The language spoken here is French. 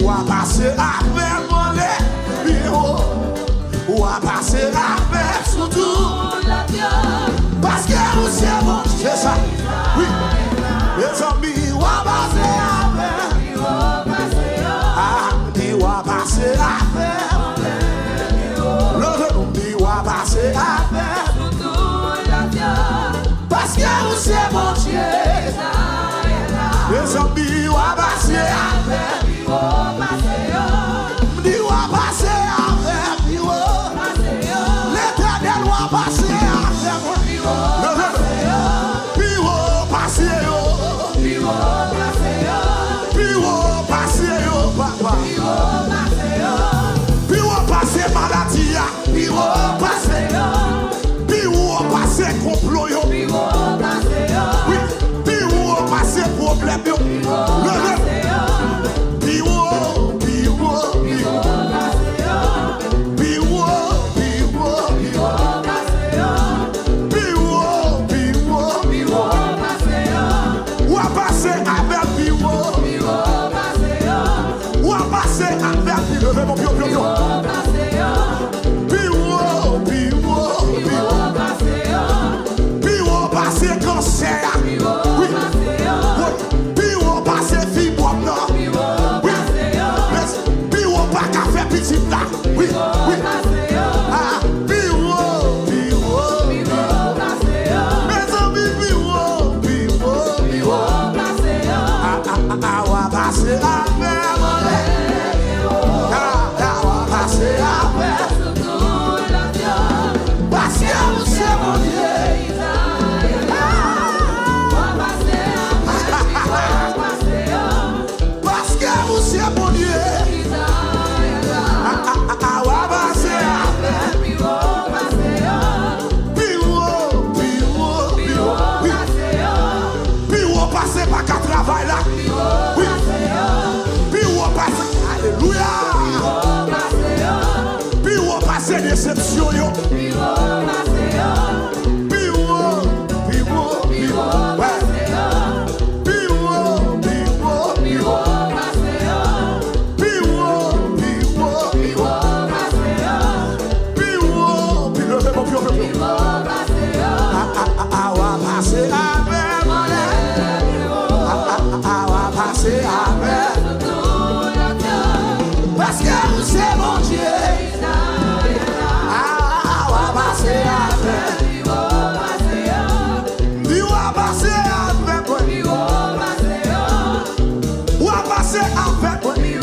Ou à passer avec mon lait, ou à passer avec surtout la vie. Parce que vous c'est bon, c'est ça. Oui, les amis, ou à passer avec. Ah, ou à passer avec. Le dit ou à passer avec. Parce que vous c'est bon Dieu. Les amis, ou à passer avec. Dis ou à passer avec. L'éternel ou à passer avec. Puis ou passer yo. Puis ou passer yo, papa. Puis ou passer maladie. Puis ou passer yo. Puis ou passer complot yo. Oui, puis ou passer problème yo. Levez mon pied,